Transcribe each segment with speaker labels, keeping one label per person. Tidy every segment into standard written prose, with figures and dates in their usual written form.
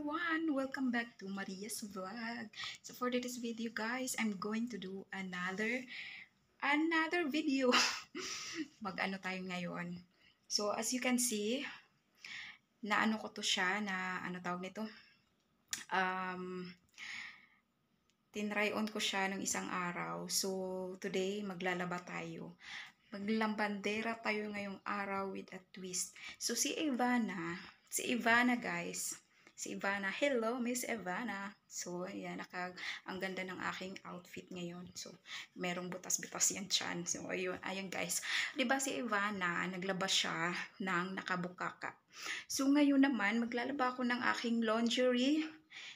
Speaker 1: everyone! Welcome back to Maria's Vlog. So for this video guys, I'm going to do another video. Mag-ano tayo ngayon. So as you can see, na ano ko to siya, na ano tawag nito? Tinry on ko siya nung isang araw. So today, maglalaba tayo. Maglambandera tayo ngayong araw with a twist. So si Ivana guys, hello Miss Ivana. So ayan, ang ganda ng aking outfit ngayon. So merong butas-butas yan tiyan. So ayun guys, 'di ba si Ivana naglaba siya ng nakabukaka. So ngayon naman maglalaba ako ng aking lingerie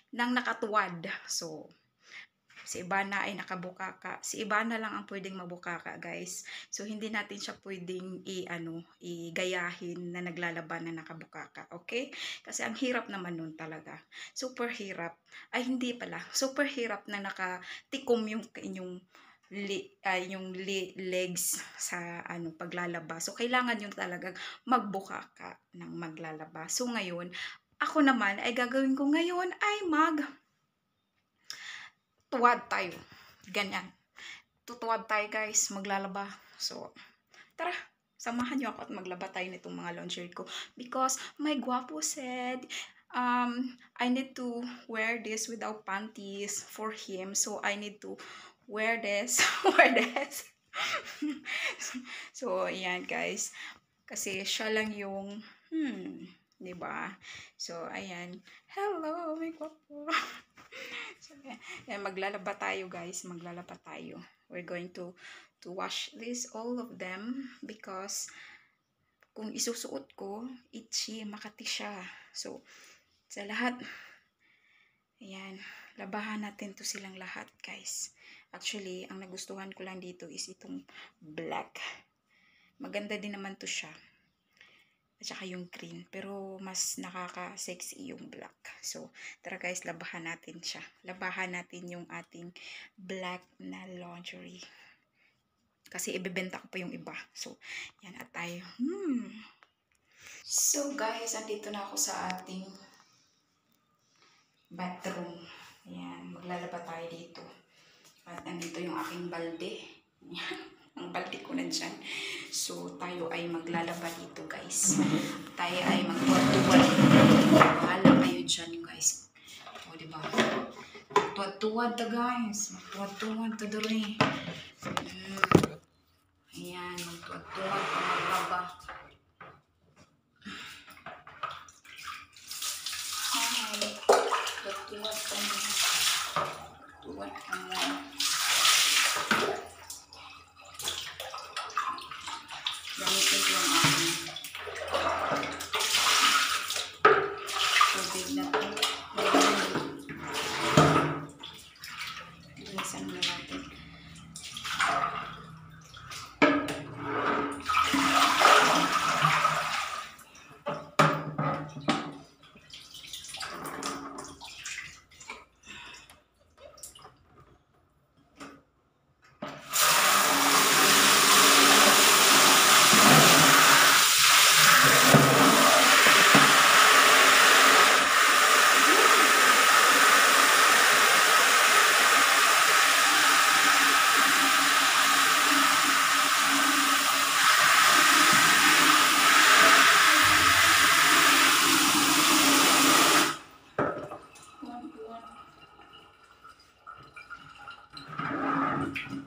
Speaker 1: ng nakatuwad. So si Ivana ay nakabukaka. Si Ivana lang ang pwedeng mabukaka, guys. So, hindi natin siya pwedeng igayahin na naglalaban na nakabukaka. Okay? Kasi ang hirap naman nun talaga. Super hirap. Ay, hindi pala. Super hirap na nakatikom yung inyong legs sa paglalaba. So, kailangan yung talagang magbukaka ng maglalaba. So, ngayon, ako naman ay gagawin ko ngayon ay tuwad tayo. Ganyan. Tutuwad tayo guys, maglalaba. So, tara, samahan nyo ako at maglaba tayo nitong mga lingerie ko. Because my guapo said, I need to wear this without panties for him. So, I need to wear this. So, ayan guys. Kasi siya lang yung, diba? So, ayan. Hello, my guapo. So, maglalaba tayo guys, maglalaba tayo. We're going to wash this, all of them, because kung isusuot ko, itchy, makati siya. So, sa lahat, ayan, labahan natin to silang lahat guys. Actually, ang nagustuhan ko lang dito is itong black. Maganda din naman to siya. At saka yung green. Pero mas nakaka-sexy yung black. So, tara guys, labahan natin siya. Labahan natin yung ating black na lingerie. Kasi ibebenta ko pa yung iba. So, yan at tayo. So guys, andito na ako sa ating bathroom. Ayan, maglalaba tayo dito. At andito yung aking balde. Ayan. Ang balde ko na dyan. So, tayo ay maglalaba dito, guys. Tayo ay magtuwad-tuwad. Bahala kayo dyan, guys. O, diba? Magtuwad-tuwad ta, guys. Magtuwad-tuwad ta dali. Ayan, magtuwad-tuwad pa maglaba. Hi. Magtuwad pa mo. Magtuwad pa mo. Gamitin ko ang aking tubig na ito. Bilisan na natin.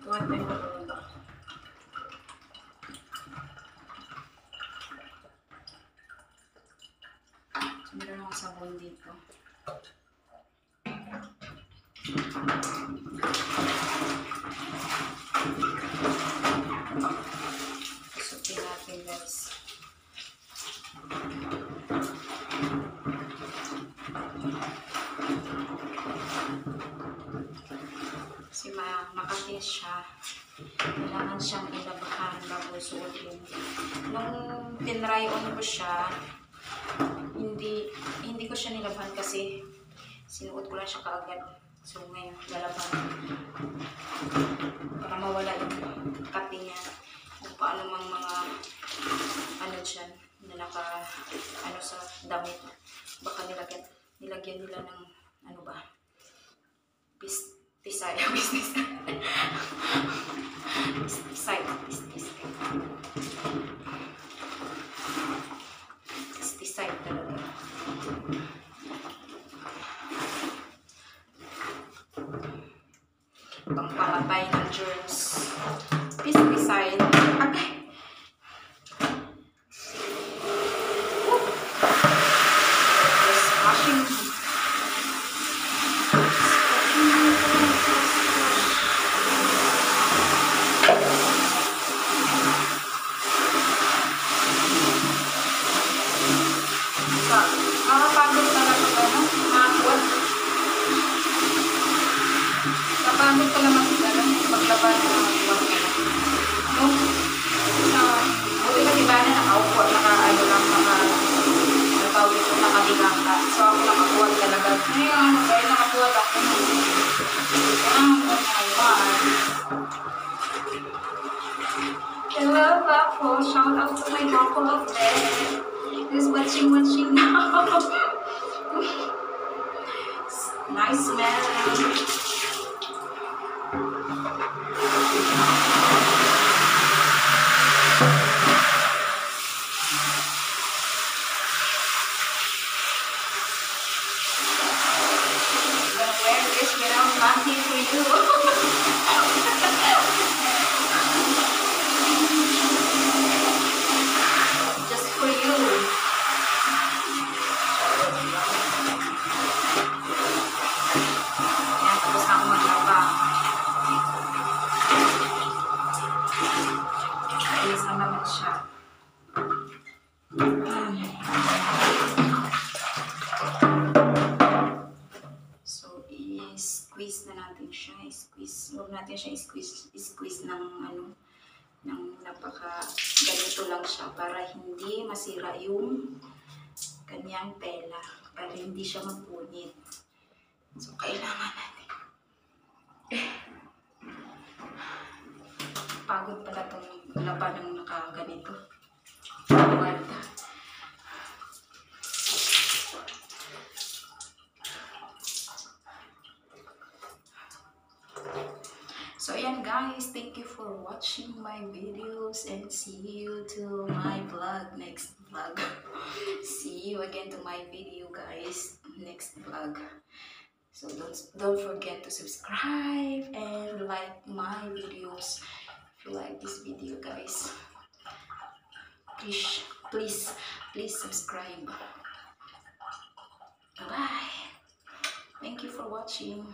Speaker 1: Tuwad na yung paglalaba. So, meron akong sabon dito. Sukin natin guys. Kasi makati siya. Kailangan siyang ilabahan bago suotin. Nung tinry on ko siya, hindi ko siya nilabahan kasi sinuot ko lang siya kaagad. So ngayon, lalaban. Para mawala yung kati niya. Kung paano mang mga dyan, na sa damit. Baka nilagyan nilagyan nila ng, ano ba, pesticide, pesticide, pesticide talaga. Pangpamatay ng germs. Pesticide. Agay! Nakapagod talaga ba, no? Nakakot. Napagod ko naman sila, no? Paglaban ng mga iwag ka na. No? Buti kasi ba na nakaupo, naka-ano lang, nakatawid ko, nakaligang ka. So ako nakakuwag talaga. Ngayon, dahil nakakuwag ako. Hello, Bako. Shout out to my Bako of there. Who's watching now? Nice man. Panty for you. Just for you. Ayan, tapos na ako maglaba. Ayos na naman siya. Squeeze na natin siya, squeeze. Huwag natin siya squeeze ng ano, ng napaka ganito lang siya para hindi masira yung kanyang tela, para hindi siya magpunit. So kailangan natin. Pagod pala itong laban ng nakaganito. Guarda. So ayan guys, thank you for watching my videos and see you to my vlog, next vlog. See you again to my video guys, next vlog. So don't forget to subscribe and like my videos if you like this video guys. Please subscribe. Bye. Thank you for watching.